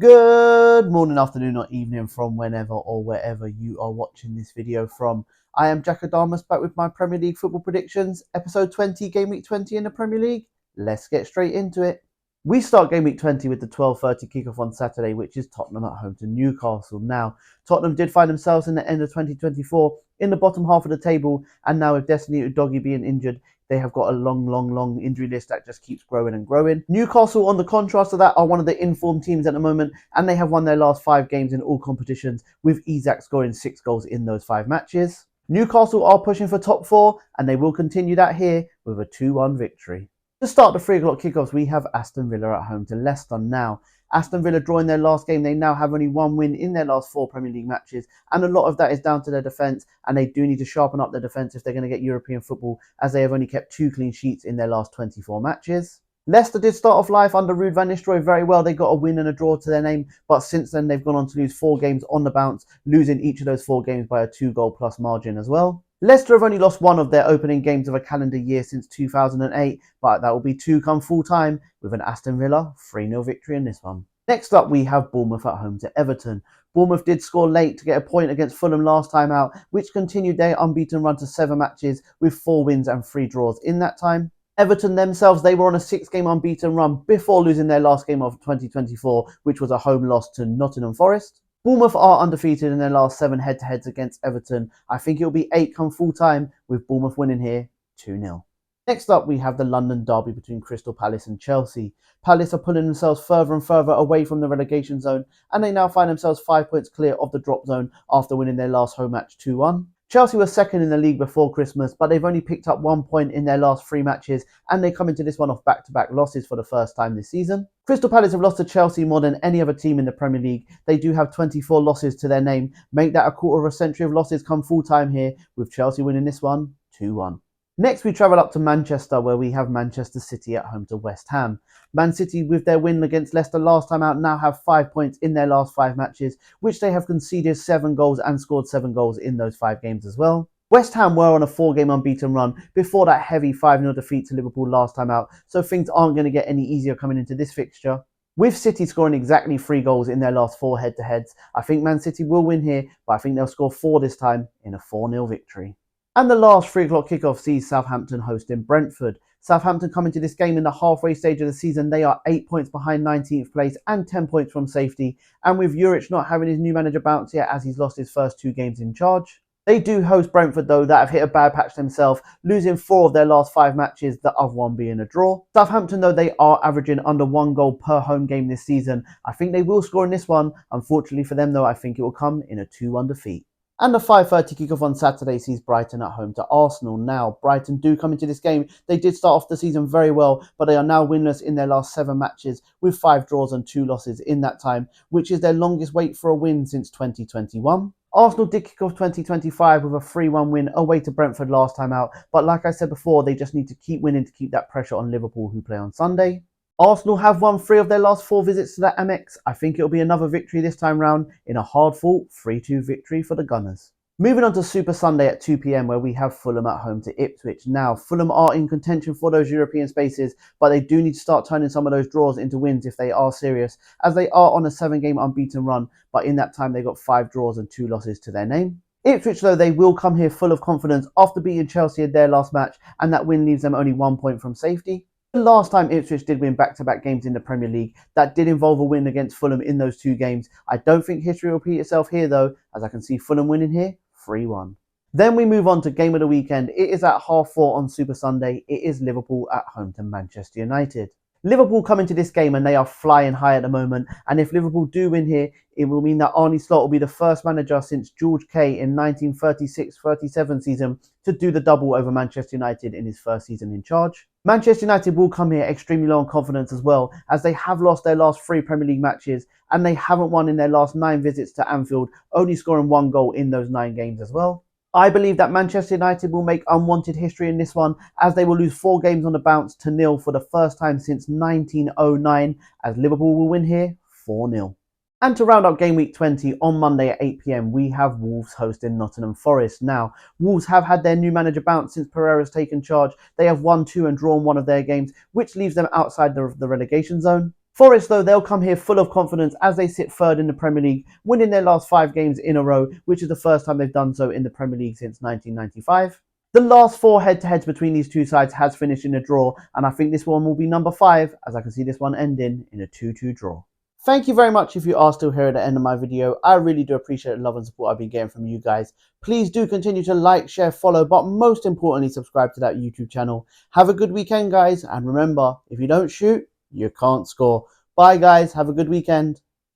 Good morning, afternoon, or evening from whenever or wherever you are watching this video from. I am Jack Adamus back with my Premier League football predictions, episode 20, game week 20 in the Premier League. Let's get straight into it. We start game week 20 with the 12:30 kickoff on Saturday, which is Tottenham at home to Newcastle. Now, Tottenham did find themselves in the end of 2024 in the bottom half of the table, and now with Destiny Udogie being injured, they have got a long injury list that just keeps growing and growing. Newcastle, on the contrast to that, are one of the informed teams at the moment, and they have won their last 5 games in all competitions, with Isak scoring 6 goals in those 5 matches. Newcastle are pushing for top 4, and they will continue that here with a 2-1 victory. To start the 3 o'clock kickoffs, we have Aston Villa at home to Leicester. Now, Aston Villa drawing their last game, they now have only 1 win in their last 4 Premier League matches, and a lot of that is down to their defence, and they do need to sharpen up their defence if they're going to get European football, as they have only kept 2 clean sheets in their last 24 matches. Leicester did start off life under Ruud van Nistelrooy very well. They got a win and a draw to their name, but since then they've gone on to lose 4 games on the bounce, losing each of those 4 games by a 2-goal plus margin as well. Leicester have only lost 1 of their opening games of a calendar year since 2008, but that will be 2 come full time, with an Aston Villa 3-0 victory in this one. Next up, we have Bournemouth at home to Everton. Bournemouth did score late to get a point against Fulham last time out, which continued their unbeaten run to 7 matches with 4 wins and 3 draws in that time. Everton themselves, they were on a 6-game unbeaten run before losing their last game of 2024, which was a home loss to Nottingham Forest. Bournemouth are undefeated in their last 7 head-to-heads against Everton. I think it'll be 8 come full time, with Bournemouth winning here 2-0. Next up, we have the London derby between Crystal Palace and Chelsea. Palace are pulling themselves further and further away from the relegation zone, and they now find themselves 5 points clear of the drop zone after winning their last home match 2-1. Chelsea were second in the league before Christmas, but they've only picked up 1 point in their last 3 matches, and they come into this one off back-to-back losses for the first time this season. Crystal Palace have lost to Chelsea more than any other team in the Premier League. They do have 24 losses to their name, make that a quarter of a century of losses come full time here, with Chelsea winning this one 2-1. Next, we travel up to Manchester, where we have Manchester City at home to West Ham. Man City, with their win against Leicester last time out, now have 5 points in their last 5 matches, which they have conceded 7 goals and scored 7 goals in those 5 games as well. West Ham were on a 4-game unbeaten run before that heavy 5-0 defeat to Liverpool last time out, so things aren't going to get any easier coming into this fixture. With City scoring exactly 3 goals in their last 4 head-to-heads, I think Man City will win here, but I think they'll score 4 this time in a 4-0 victory. And the last 3 o'clock kickoff sees Southampton hosting Brentford. Southampton come into this game in the halfway stage of the season. They are 8 points behind 19th place and 10 points from safety. And with Juric not having his new manager bounce yet, as he's lost his first 2 games in charge. They do host Brentford though, that have hit a bad patch themselves, losing 4 of their last 5 matches, the other one being a draw. Southampton though, they are averaging under 1 goal per home game this season. I think they will score in this one. Unfortunately for them though, I think it will come in a 2-1 defeat. And the 5:30 kickoff on Saturday sees Brighton at home to Arsenal. Now, Brighton do come into this game. They did start off the season very well, but they are now winless in their last 7 matches with 5 draws and 2 losses in that time, which is their longest wait for a win since 2021. Arsenal did kick off 2025 with a 3-1 win away to Brentford last time out, but like I said before, they just need to keep winning to keep that pressure on Liverpool, who play on Sunday. Arsenal have won 3 of their last 4 visits to the Amex. I think it'll be another victory this time round in a hard-fought 3-2 victory for the Gunners. Moving on to Super Sunday at 2 p.m, where we have Fulham at home to Ipswich. Now, Fulham are in contention for those European spaces, but they do need to start turning some of those draws into wins if they are serious, as they are on a 7-game unbeaten run, but in that time they got 5 draws and 2 losses to their name. Ipswich, though, they will come here full of confidence after beating Chelsea in their last match, and that win leaves them only 1 point from safety. The last time Ipswich did win back-to-back games in the Premier League, that did involve a win against Fulham in those 2 games. I don't think history will repeat itself here, though, as I can see Fulham winning here 3-1. Then we move on to game of the weekend. It is at 4:30 on Super Sunday. It is Liverpool at home to Manchester United. Liverpool come into this game and they are flying high at the moment, and if Liverpool do win here, it will mean that Arne Slot will be the first manager since George Kay in 1936-37 season to do the double over Manchester United in his first season in charge. Manchester United will come here extremely low on confidence as well, as they have lost their last 3 Premier League matches and they haven't won in their last 9 visits to Anfield, only scoring 1 goal in those 9 games as well. I believe that Manchester United will make unwanted history in this one, as they will lose 4 games on the bounce to 0 for the first time since 1909, as Liverpool will win here 4-0. And to round up game week 20 on Monday at 8 p.m, we have Wolves hosting Nottingham Forest. Now, Wolves have had their new manager bounce since Pereira's taken charge. They have won 2 and drawn 1 of their games, which leaves them outside the relegation zone. Forest, though, they'll come here full of confidence as they sit third in the Premier League, winning their last 5 games in a row, which is the first time they've done so in the Premier League since 1995. The last 4 head-to-heads between these two sides has finished in a draw, and I think this one will be number 5, as I can see this one ending in a 2-2 draw. Thank you very much if you are still here at the end of my video. I really do appreciate the love and support I've been getting from you guys. Please do continue to like, share, follow, but most importantly, subscribe to that YouTube channel. Have a good weekend, guys, and remember, if you don't shoot, you can't score. Bye, guys. Have a good weekend.